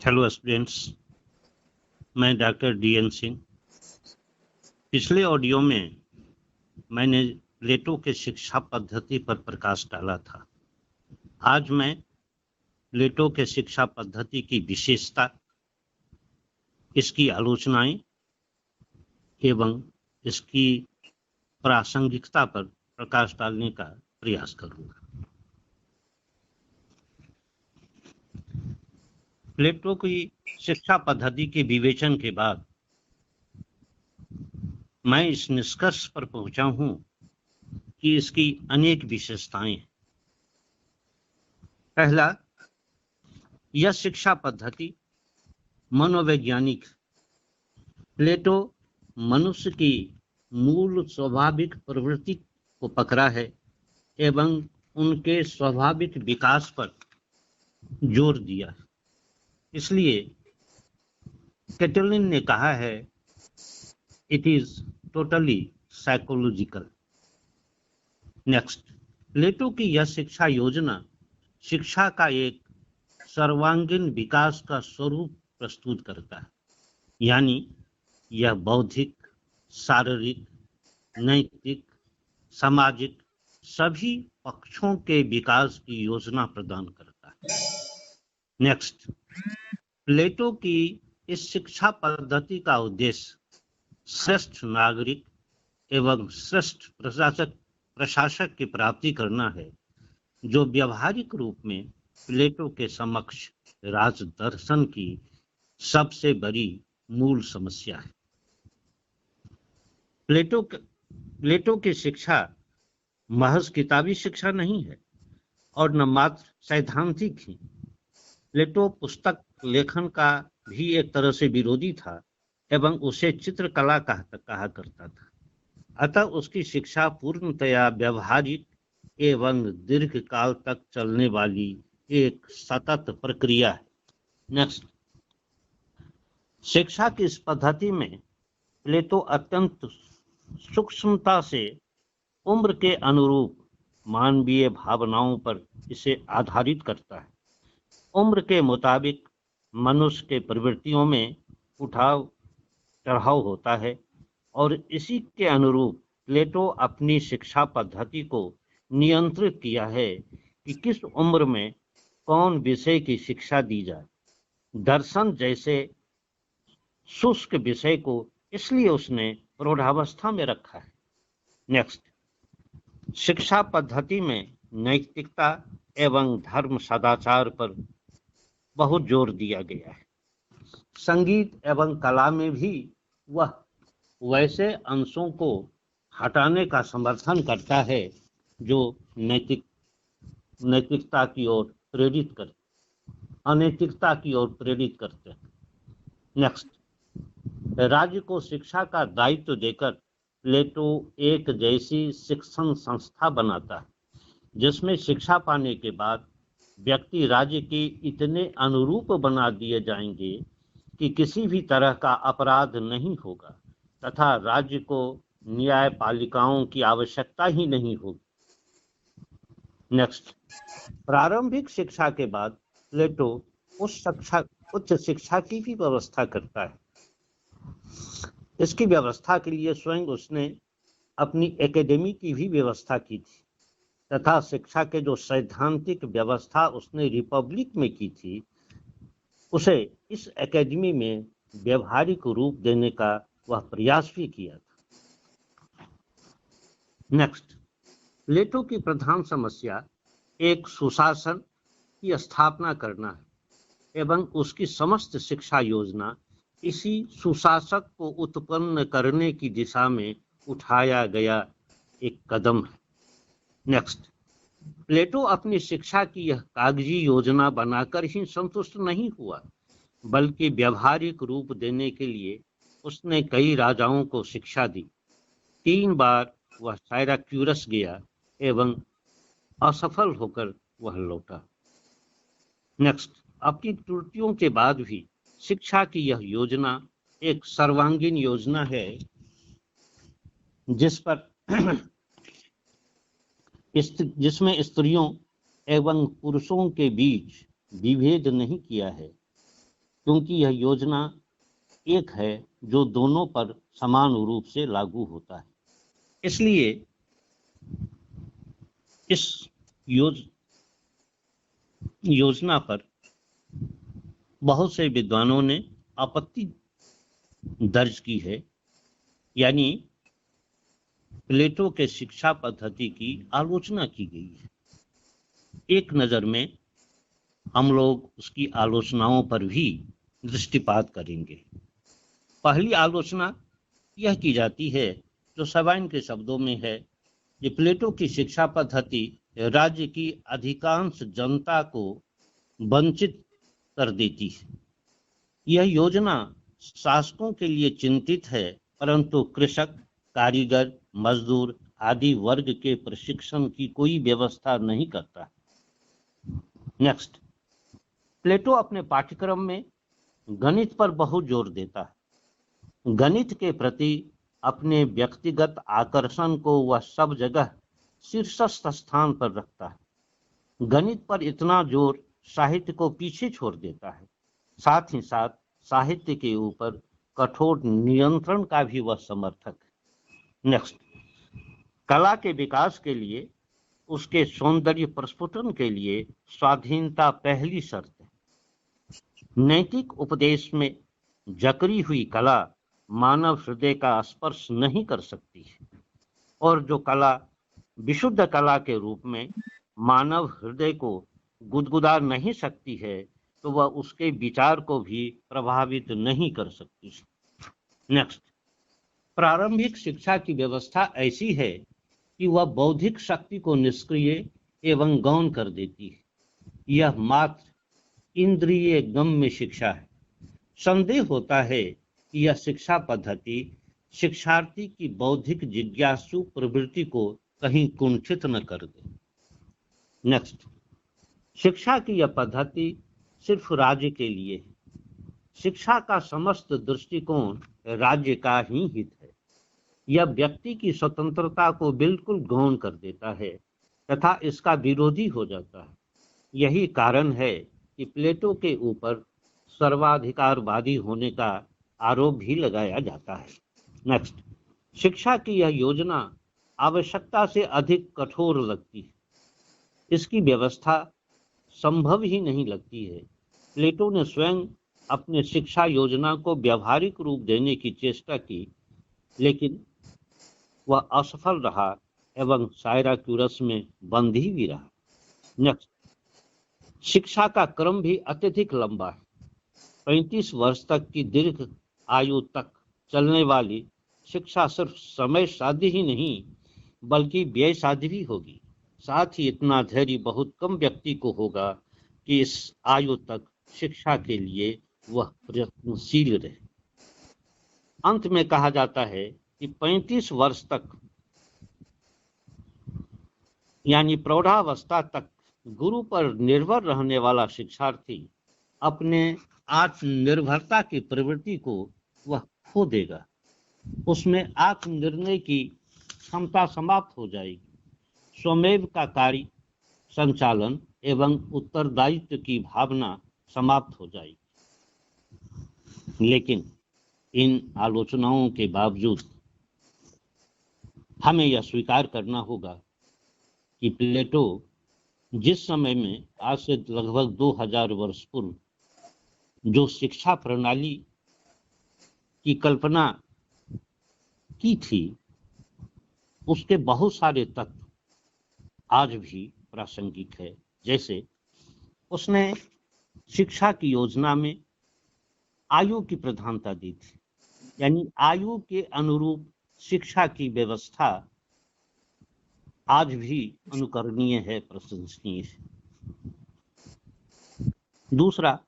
Hello students, मैं doctor DN Singh. पिछले audio में मैंने प्लेटो के शिक्षा पद्धति पर प्रकाश डाला था। आज मैं प्लेटो के शिक्षा पद्धति की विशेषता, इसकी आलोचनाएं एवं इसकी प्रासंगिकता पर प्रकाश डालने का प्रयास करूंगा। प्लेटो की शिक्षा पद्धति के विवेचन के बाद मैं इस निष्कर्ष पर पहुंचा हूं कि इसकी अनेक विशेषताएं हैं। पहला, यह शिक्षा पद्धति मनोवैज्ञानिक। प्लेटो मनुष्य की मूल स्वाभाविक प्रवृत्ति को पकड़ा है एवं उनके स्वाभाविक विकास पर जोर दिया है। इसलिए कैटलिन ने कहा है, it is totally psychological. Next, Plato की यह शिक्षा योजना शिक्षा का एक सर्वांगीण विकास का स्वरूप प्रस्तुत करता है, यानी यह बौद्धिक, शारीरिक, नैतिक, सामाजिक सभी पक्षों के विकास की योजना प्रदान करता है। नेक्स्ट, प्लेटो की इस शिक्षा पद्धति का उद्देश्य श्रेष्ठ नागरिक एवं श्रेष्ठ प्रशासक की प्राप्ति करना है, जो व्यावहारिक रूप में प्लेटो के समक्ष राज दर्शन की सबसे बड़ी मूल समस्या है। प्लेटो की शिक्षा महज किताबी शिक्षा नहीं है और न मात्र सैद्धांतिक ही। प्लेटो पुस्तक लेखन का भी एक तरह से विरोधी था एवं उसे चित्रकला कहा करता था। अतः उसकी शिक्षा पूर्णतया व्यावहारिक एवं दीर्घ काल तक चलने वाली एक सतत प्रक्रिया है। नेक्स्ट, शिक्षा की इस पद्धति में प्लेटो अत्यंत सूक्ष्मता से उम्र के अनुरूप मानवीय भावनाओं पर इसे आधारित करता है। उम्र के मुताबिक मनुष्य के प्रवृत्तियों में उठाव चढ़ाव होता है और इसी के अनुरूप प्लेटो अपनी शिक्षा पद्धति को नियंत्रित किया है कि किस उम्र में कौन विषय की शिक्षा दी जाए। दर्शन जैसे शुष्क विषय को इसलिए उसने प्रौढ़ावस्था में रखा है। नेक्स्ट, शिक्षा पद्धति में नैतिकता एवं धर्म सदाचार पर बहुत जोर दिया गया है। संगीत एवं कला में भी वह वैसे अंशों को हटाने का समर्थन करता है जो नैतिकता की ओर प्रेरित करते, अनैतिकता की ओर प्रेरित करते हैं। नेक्स्ट, राज्य को शिक्षा का दायित्व देकर प्लेटो एक जैसी शिक्षण संस्था बनाता है, जिसमें शिक्षा पाने के बाद व्यक्ति राज्य के इतने अनुरूप बना दिए जाएंगे कि किसी भी तरह का अपराध नहीं होगा तथा राज्य को न्यायपालिकाओं की आवश्यकता ही नहीं होगी। नेक्स्ट, प्रारंभिक शिक्षा के बाद प्लेटो उच्च शिक्षा की भी व्यवस्था करता है। इसकी व्यवस्था के लिए स्वयं उसने अपनी एकेडमी की भी व्यवस्था की थी तथा शिक्षा के जो सैद्धांतिक व्यवस्था उसने रिपब्लिक में की थी, उसे इस एकेडमी में व्यवहारिक रूप देने का वह प्रयास भी किया था। नेक्स्ट, प्लेटो की प्रधान समस्या एक सुशासन की स्थापना करना है एवं उसकी समस्त शिक्षा योजना इसी सुशासक को उत्पन्न करने की दिशा में उठाया गया एक कदम है। नेक्स्ट, प्लेटो अपनी शिक्षा की यह कागजी योजना बनाकर ही संतुष्ट नहीं हुआ, बल्कि व्यावहारिक रूप देने के लिए उसने कई राजाओं को शिक्षा दी। 3 बार वह साइराक्यूरस गया एवं असफल होकर वह लौटा। नेक्स्ट, अपनी त्रुटियों के बाद भी शिक्षा की यह योजना एक सर्वांगीण योजना है जिसमें स्त्रियों एवं पुरुषों के बीच विभेद नहीं किया है क्योंकि यह योजना एक है जो दोनों पर समान रूप से लागू होता है। इसलिए इस योजना पर बहुत से विद्वानों ने आपत्ति दर्ज की है, यानी प्लेटो के शिक्षा पद्धति की आलोचना की गई है। एक नज़र में हम लोग उसकी आलोचनाओं पर भी दृष्टिपात करेंगे। पहली आलोचना यह की जाती है, जो सबाइन के शब्दों में है, कि प्लेटो की शिक्षा पद्धति राज्य की अधिकांश जनता को वंचित कर देती है। यह योजना शासकों के लिए चिंतित है, परंतु कृषक, कारीगर, मजदूर आदि वर्ग के प्रशिक्षण की कोई व्यवस्था नहीं करता। नेक्स्ट, प्लेटो अपने पाठ्यक्रम में गणित पर बहुत जोर देता है। गणित के प्रति अपने व्यक्तिगत आकर्षण को वह सब जगह शीर्षस्थ स्थान पर रखता है। गणित पर इतना जोर साहित्य को पीछे छोड़ देता है। साथ ही साथ साहित्य के ऊपर कठोर नियंत्रण का भी वह समर्थक है। नेक्स्ट, कला के विकास के लिए, उसके सौंदर्य प्रस्फुटन के लिए स्वाधीनता पहली शर्त है। नैतिक उपदेश में जकड़ी हुई कला मानव हृदय का स्पर्श नहीं कर सकती है, और जो कला विशुद्ध कला के रूप में मानव हृदय को गुदगुदा नहीं सकती है, तो वह उसके विचार को भी प्रभावित नहीं कर सकती। नेक्स्ट, प्रारंभिक शिक्षा की व्यवस्था ऐसी है कि वह बौद्धिक शक्ति को निष्क्रिय एवं गौण कर देती है। यह मात्र इंद्रिय गम्य शिक्षा है। संदेह होता है कि यह शिक्षा पद्धति शिक्षार्थी की बौद्धिक जिज्ञासु प्रवृत्ति को कहीं कुंठित न कर दे। नेक्स्ट, शिक्षा की यह पद्धति सिर्फ राज्य के लिए है। शिक्षा का समस्त दृष्टिकोण राज्य का ही हित है। यह व्यक्ति की स्वतंत्रता को बिल्कुल गौण कर देता है तथा इसका विरोधी हो जाता है। यही कारण है कि प्लेटो के ऊपर सर्वाधिकारवादी होने का आरोप भी लगाया जाता है। नेक्स्ट, शिक्षा की यह योजना आवश्यकता से अधिक कठोर लगती है। इसकी व्यवस्था संभव ही नहीं लगती है। प्लेटो ने स्वयं अपने शिक्षा योजना को व्यावहारिक रूप देने की चेष्टा की, लेकिन वह असफल रहा एवं साइराक्यूरस में बंद ही भी रहा। नेक्स्ट, शिक्षा का क्रम भी अत्यधिक लंबा है। 35 वर्ष तक की दीर्घ आयु तक चलने वाली शिक्षा सिर्फ समय साध्य ही नहीं बल्कि व्यय साध्य भी होगी। साथ ही इतना धैर्य बहुत कम व्यक्ति को होगा कि इस आयु तक शिक्षा के लिए वह प्रयत्नशील रहे। अंत में कहा जाता है कि 35 वर्ष तक यानी प्रौढ़ावस्था तक गुरु पर निर्भर रहने वाला शिक्षार्थी अपने आत्मनिर्भरता की प्रवृत्ति को वह खो देगा। उसमें आत्मनिर्णय की क्षमता समाप्त हो जाएगी। स्वमेव का कार्य संचालन एवं उत्तरदायित्व की भावना समाप्त हो जाएगी। लेकिन इन आलोचनाओं के बावजूद हमें यह स्वीकार करना होगा कि प्लेटो जिस समय में आज से लगभग 2000 वर्ष पूर्व जो शिक्षा प्रणाली की कल्पना की थी, उसके बहुत सारे तत्व आज भी प्रासंगिक है। जैसे उसने शिक्षा की योजना में आयु की प्रधानता दी थी, यानी आयु के अनुरूप शिक्षा की व्यवस्था आज भी अनुकरणीय है, प्रशंसनीय है। दूसरा,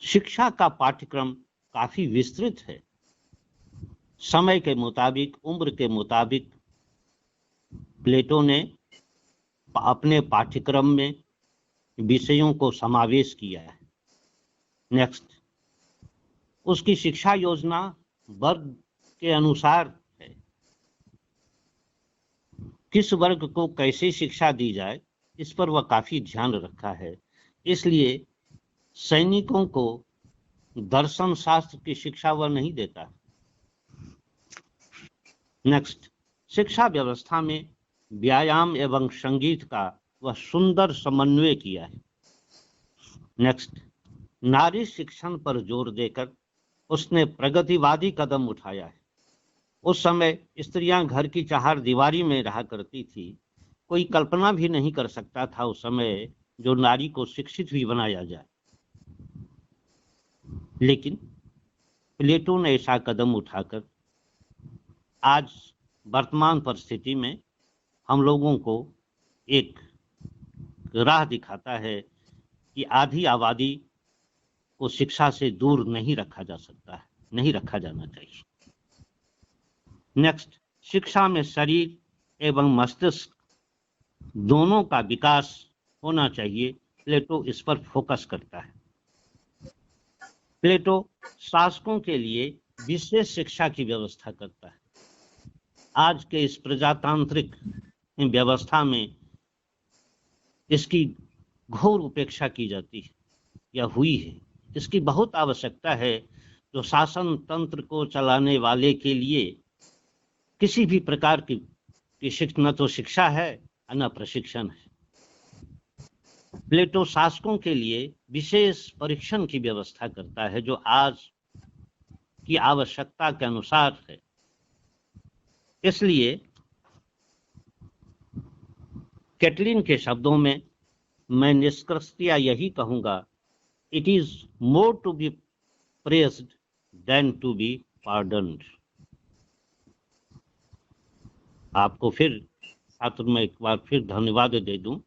शिक्षा का पाठ्यक्रम काफी विस्तृत है। समय के मुताबिक, उम्र के मुताबिक प्लेटो ने अपने पाठ्यक्रम में विषयों को समावेश किया है। नेक्स्ट, उसकी शिक्षा योजना वर्ग के अनुसार है। किस वर्ग को कैसे शिक्षा दी जाए, इस पर वह काफी ध्यान रखा है। इसलिए सैनिकों को दर्शन शास्त्र की शिक्षा वह नहीं देता। नेक्स्ट, शिक्षा व्यवस्था में व्यायाम एवं संगीत का वह सुंदर समन्वय किया है। नेक्स्ट, नारी शिक्षण पर जोर देकर उसने प्रगतिवादी कदम उठाया है। उस समय स्त्रियां घर की चार दीवारी में रहा करती थी। कोई कल्पना भी नहीं कर सकता था उस समय जो नारी को शिक्षित भी बनाया जाए। लेकिन प्लेटो ने ऐसा कदम उठाकर आज वर्तमान परिस्थिति में हम लोगों को एक राह दिखाता है कि आधी आबादी को शिक्षा से दूर नहीं रखा जा सकता है, नहीं रखा जाना चाहिए। नेक्स्ट, शिक्षा में शरीर एवं मस्तिष्क दोनों का विकास होना चाहिए। प्लेटो इस पर फोकस करता है। प्लेटो शासकों के लिए विशेष शिक्षा की व्यवस्था करता है। आज के इस प्रजातांत्रिक व्यवस्था में इसकी घोर उपेक्षा की जाती है या हुई है। इसकी बहुत आवश्यकता है जो शासन तंत्र को चलाने वाले के लिए किसी भी प्रकार की न तो शिक्षा है न प्रशिक्षण है। प्लेटो शासकों के लिए विशेष परीक्षण की व्यवस्था करता है जो आज की आवश्यकता के अनुसार है। इसलिए कैटलिन के शब्दों में मैं निष्कर्षतया यही कहूंगा, it is more to be praised than to be pardoned. आपको फिर छात्र में एक बार फिर धन्यवाद दे दूं।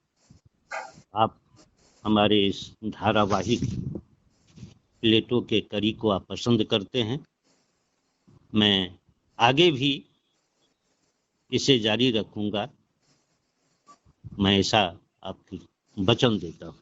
आप हमारे इस धारावाहिक प्लेटो के कड़ी को आप पसंद करते हैं। मैं आगे भी इसे जारी रखूंगा, मैं ऐसा आपको वचन देता हूं।